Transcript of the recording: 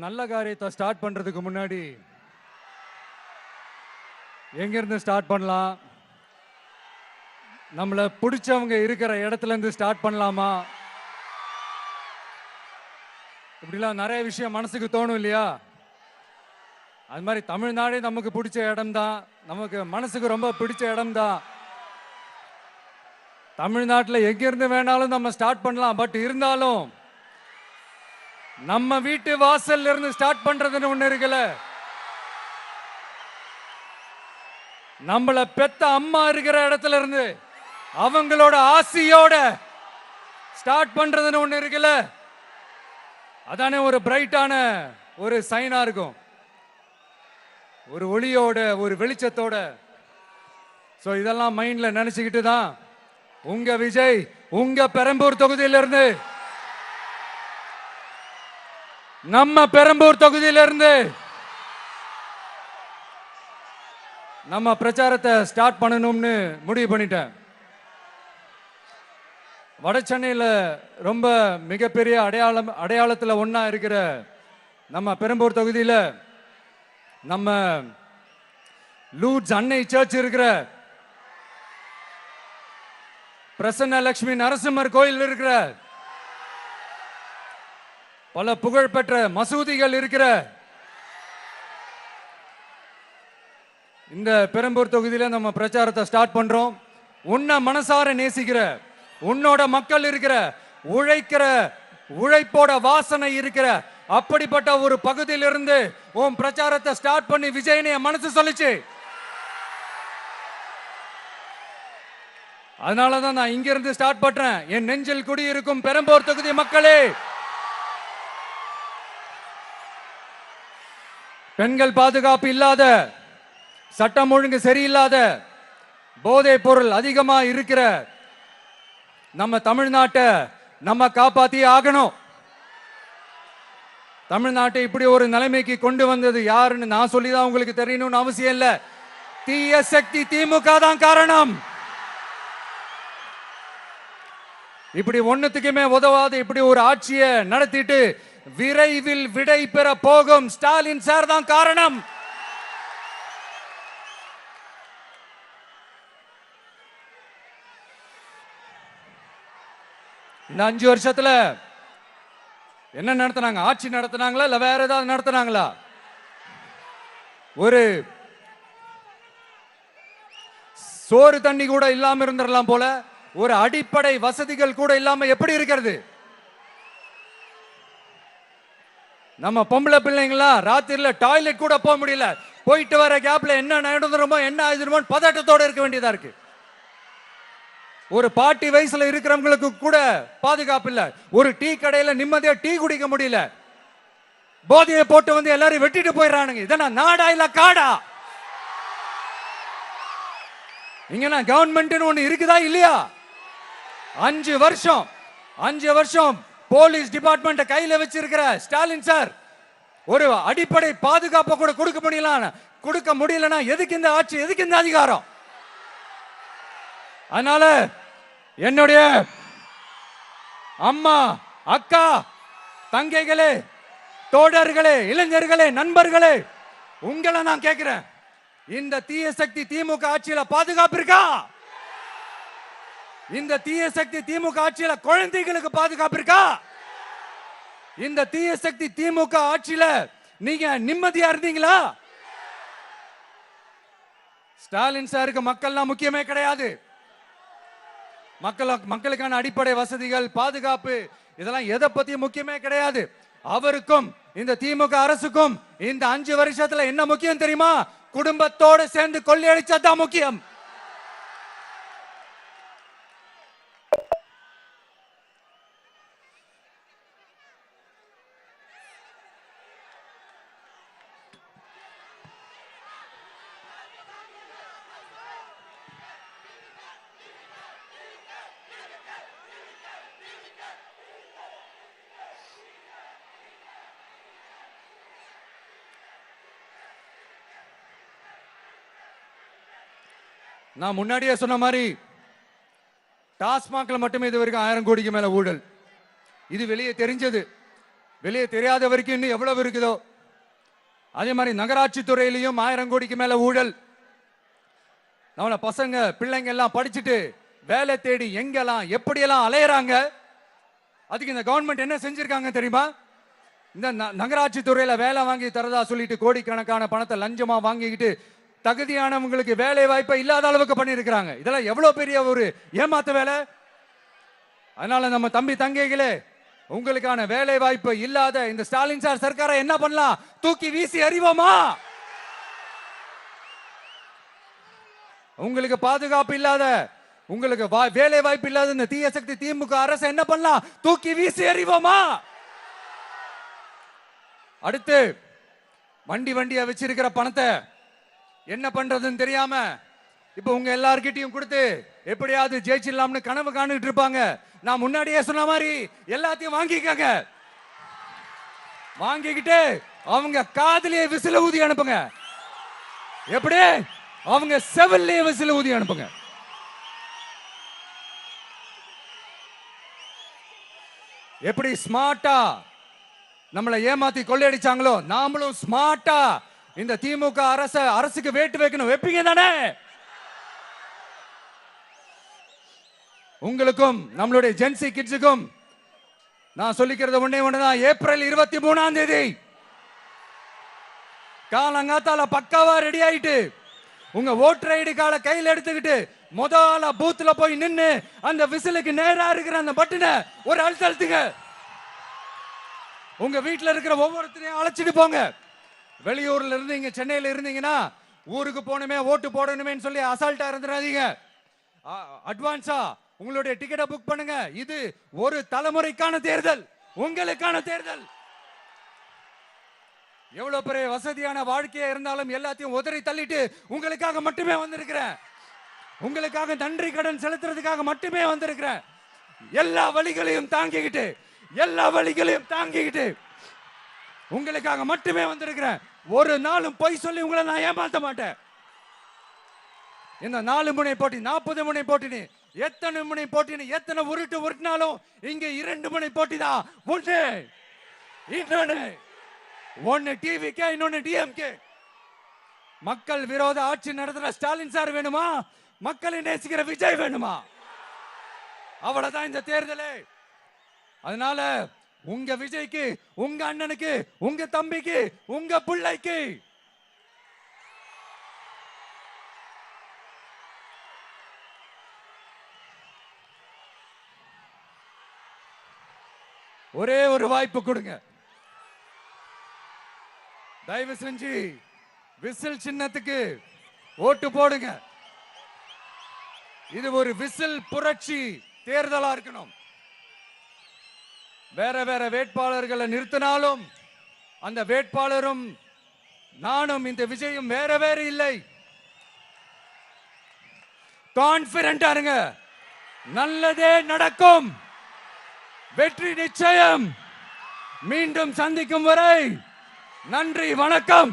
நல்ல காரியத்தை ஸ்டார்ட் பண்றதுக்கு முன்னாடி எங்க இருந்து ஸ்டார்ட் பண்ணலாம்? நம்மள பிடிச்சவங்க இருக்கிற இடத்துல இருந்து ஸ்டார்ட் பண்ணலாமா? இப்படிலாம் நிறைய விஷயம் மனசுக்கு தோணும் இல்லையா? அது மாதிரி தமிழ்நாடே நமக்கு பிடிச்ச இடம் தான், நமக்கு மனசுக்கு ரொம்ப பிடிச்ச இடம் தான். தமிழ்நாட்டில் எங்க இருந்து வேணாலும் நம்ம ஸ்டார்ட் பண்ணலாம். பட் இருந்தாலும் நம்ம வீட்டு வாசல்ல இருந்து ஸ்டார்ட் பண்றதுன்னு ஒண்ணு இருக்குல்ல. நம்மள பெத்த அம்மா இருக்கிற இடத்துல இருந்து அவங்களோட ஆசியோட ஸ்டார்ட் பண்றதுன்னு ஒண்ணு இருக்குல்ல. அதானே ஒரு பிரைட்டான ஒரு சைனா இருக்கும், ஒரு ஒளியோட, ஒரு வெளிச்சத்தோட. சோ இதெல்லாம் மைண்ட்ல நினைச்சுக்கிட்டு தான் உங்க விஜய் உங்க பெரம்பூர் தொகுதியிலிருந்து, நம்ம பெரம்பூர் தொகுதியிலிருந்து நம்ம பிரச்சாரத்தை ஸ்டார்ட் பண்ணணும்னு முடிவு பண்ணிட்டேன். வட சென்னையில் ரொம்ப மிகப்பெரிய அடையாளத்தில் ஒன்றா இருக்கிற நம்ம பெரம்பூர் தொகுதியில் நம்ம லூர்ட்ஸ் அன்னை சர்ச் இருக்கிற, பிரசன்ன லட்சுமி நரசிம்மர் கோயில் இருக்கிற, பல புகழ்பெற்ற மசூதிகள் இருக்கிற இந்த பெரம்பூர் தொகுதியில நம்ம பிரச்சாரத்தை ஸ்டார்ட் பண்றோம். உன்னை மனசார நேசிக்கிற, உன்னோட மக்கள் இருக்கிற, உழைக்கிற, உழைப்போட வாசனை இருக்கிற அப்படிப்பட்ட ஒரு பகுதியிலிருந்து உன் பிரச்சாரத்தை ஸ்டார்ட் பண்ணி விஜயனை மனசு சொல்லிச்சு. அதனாலதான் நான் இங்க இருந்து ஸ்டார்ட் பண்றேன். என் நெஞ்சில் குடியிருக்கும் பெரம்பூர் தொகுதி மக்களே, பெண்கள் பாதுகாப்பு இல்லாத, சட்டம் ஒழுங்கு சரியில்லாத, போதைப் பொருள் அதிகமா இருக்கிற நம்ம தமிழ்நாட்டை நம்ம காப்பாத்தி ஆகணும். தமிழ்நாட்டை இப்படி ஒரு நிலைமைக்கு கொண்டு வந்தது யாருன்னு நான் சொல்லிதான் உங்களுக்கு தெரியணும்னு அவசியம் இல்ல. தீய சக்தி திமுக தான் காரணம். இப்படி ஒண்ணுத்துக்குமே உதவாத இப்படி ஒரு ஆட்சியை நடத்திட்டு விரைவில் விடை பெற போகும் ஸ்டாலின் சார் தான் காரணம். இந்த 5 வருஷத்துல என்ன நடத்தினாங்க? ஆட்சி நடத்தினாங்களா இல்ல வேற ஏதாவது நடத்தினாங்களா? ஒரு சோறு தண்ணி கூட இல்லாம இருந்திரலாம் போல, ஒரு அடிப்படை வசதிகள் கூட இல்லாம எப்படி இருக்கிறது? நம்ம பொம்பளை பிள்ளைங்களா ராத்திரில டாய்லெட் கூட போக முடியல. போயிட்டு வர கேப்ல என்ன நடந்துருமோ என்ன ஆயிடுமோ பதட்டத்தோட இருக்க வேண்டியதா இருக்கு. ஒரு பாட்டி வயசுல இருக்கிறவங்களுக்கு கூட பாதுகாப்பு இல்ல. ஒரு டீ கடையில நிம்மதியா டீ குடிக்க முடியல. போதையை போட்டு வந்து எல்லாரும் வெட்டிட்டு போயிடறானுங்க. இதெல்லாம் நாடா இல்ல காடா? இங்க கவர்மெண்ட் ஒண்ணு இருக்குதா இல்லையா? 5 வருஷம் போலீஸ் டிபார்ட்மெண்ட் கையில வச்சிருக்கிற ஸ்டாலின் சார் ஒரு அடிப்படை பாதுகாப்பை கூட கொடுக்க முடியலன்னா எதுக்கு இந்த ஆட்சி, எதுக்கு இந்த அதிகாரம்? அதனால என்னுடைய அம்மா, அக்கா, தங்கைகளே, தோழர்களே, இளைஞர்களே, நண்பர்களே, உங்களை நான் கேட்கிறேன், இந்த தீய சக்தி திமுக ஆட்சியில பாதுகாப்பு இருக்கா? இந்த தீய சக்தி திமுக ஆட்சியில குழந்தைகளுக்கு பாதுகாப்பு இருக்கா? இந்த தீய சக்தி திமுக ஆட்சியில நீங்க நிம்மதியா இருந்தீங்களா? ஸ்டாலின் சாருக்கு மக்கள்லாம் முக்கியமே கிடையாது. மக்களுக்கான அடிப்படை வசதிகள், பாதுகாப்பு, இதெல்லாம் எதை பத்தி முக்கியமே கிடையாது. அவருக்கும் இந்த திமுக அரசுக்கும் இந்த 5 வருஷத்துல என்ன முக்கியம் தெரியுமா? குடும்பத்தோடு சேர்ந்து கொள்ளையடிச்சதான் முக்கியம். நான் முன்னாடியே சொன்ன மாதிரி டாஸ்மாக்ல மட்டுமே இது வரைக்கும் 1000 கோடிக்கு மேல ஊழல். இது வெளியே தெரிஞ்சது. வெளியே தெரியாதவருக்கு இன்னும் எவ்வளவு இருக்குதோ. அதே மாதிரி நகராட்சி துறையிலையும் 1000 கோடிக்கு மேல ஊழல். நம்மள பசங்க பிள்ளைங்க எல்லாம் படிச்சுட்டு வேலை தேடி எங்கெல்லாம் எப்படியெல்லாம் அலையறாங்க. அதுக்கு இந்த கவர்மெண்ட் என்ன செஞ்சிருக்காங்க தெரியுமா? இந்த நகராட்சி துறையில வேலை வாங்கி தரதா சொல்லிட்டு கோடிக்கணக்கான பணத்தை லஞ்சமா வாங்கிக்கிட்டு தகுதியானவங்களுக்கு வேலை வாய்ப்பை இல்லாத அளவுக்கு பண்ணியிருக்கிறாங்க. இதெல்லாம் எவ்வளவு பெரிய ஒரு ஏமாத்த வேலை. அதனால நம்ம தம்பி தங்கைகளே, உங்களுக்கான வேலை வாய்ப்பு இல்லாத இந்த ஸ்டாலின் சார் சர்க்காரை என்ன பண்ணலாம்? தூக்கி வீசி அறிவோமா? உங்களுக்கு பாதுகாப்பு இல்லாத, உங்களுக்கு வேலை வாய்ப்பு இல்லாத இந்த தீய சக்தி திமுக அரசு என்ன பண்ணலாம்? தூக்கி வீசி அறிவோமா? அடுத்து வண்டியா வச்சிருக்கிற பணத்தை என்ன பண்றதுன்னு தெரியாம இப்ப உங்க எல்லார்கிட்டையும் கொடுத்து எப்படியாவது ஜெயிச்சிடலாம்னு கனவு காணிட்டு இருப்பாங்க. நான் முன்னாடியே சொன்ன மாதிரி எல்லாத்தையும் வாங்கிக்கங்க. வாங்கிக்கிட்டு அவங்க காதுலயே விசில ஊதி அனுப்புங்க. எப்படி? அவங்க செவிலே விசில ஊதி அனுப்புங்க. எப்படி ஸ்மார்ட்டா நம்மளை ஏமாத்தி கொள்ளையடிச்சாங்களோ, நாமளும் ஸ்மார்ட்டா இந்த திமுக அரசுக்கு வேட்டு வைக்கணும். வைப்பீங்க தானே? உங்களுக்கும் நம்மளுடைய ஜென்சி கிட்ஸுக்கும் நான் சொல்லிக்கிறது ஒண்ணுதான். ஏப்ரல் 23 காலங்காத்தால பக்காவா ரெடி ஆயிட்டு உங்க ஓட்டர் ஐடி கார்டை கையில் எடுத்துக்கிட்டு முதல்ல பூத்துல போய் நின்னு அந்த விசிலுக்கு நேரா இருக்கிற அந்த பட்டனை ஒரு அழுத்துங்க. உங்க வீட்டுல இருக்கிற ஒவ்வொருத்தரையும் அழைச்சிட்டு போங்க. வெளியூர்ல இருந்து இங்க சென்னையில இருந்தீங்கன்னா ஊருக்கு போகணுமே ஓட்டு போடணுமே சொல்லி அசால்ட்டா இருந்துடாதீங்க. அட்வான்ஸா உங்களுடைய டிக்கெட்டை புக் பண்ணுங்க. இது ஒரு தலைமுறைக்கான தேர்தல், உங்களுக்கான தேர்தல். எவ்வளவு பெரிய வசதியான வாழ்க்கையா இருந்தாலும் எல்லாத்தையும் உதறி தள்ளிட்டு உங்களுக்காக மட்டுமே வந்திருக்கிறேன். உங்களுக்காக நன்றி கடன் செலுத்துறதுக்காக மட்டுமே வந்திருக்கிறேன். எல்லா வழிகளையும் தாங்கிக்கிட்டு உங்களுக்காக மட்டுமே வந்திருக்கிறேன். ஒரு நாளும் பொய் சொல்லி உங்களை நான் ஏமாத்த மாட்டேன். இந்த 4 முனை போட்டி 40 முனை போட்டி எத்தனை முனை போட்டி எத்தனை உருட்டினாலும் இங்க 2 முனை போட்டி தான். ஒன்னு டிவிகே, இன்னொன்னு டிஎம்கே. மக்கள் விரோத ஆட்சி நடத்துற ஸ்டாலின் சார் வேணுமா? மக்களை நேசிக்கிற விஜய் வேணுமா? அவ்வளவுதான் இந்த தேர்தலே. அதனால உங்க விஜய்க்கு, உங்க அண்ணனுக்கு, உங்க தம்பிக்கு, உங்க பிள்ளைக்கு ஒரே ஒரு வாய்ப்பு கொடுங்க. தயவு செஞ்சு விசில் சின்னத்துக்கு ஓட்டு போடுங்க. இது ஒரு விசில் புரட்சி தேர்தலா இருக்கணும். வேற வேட்பாளர்களை நிறுத்தினாலும் அந்த வேட்பாளரும் நானும் இந்த விஜயும் வேற இல்லை. கான்பிடென்ட்டா இருங்க. நல்லதே நடக்கும். வெற்றி நிச்சயம். மீண்டும் சந்திக்கும் வரை நன்றி, வணக்கம்.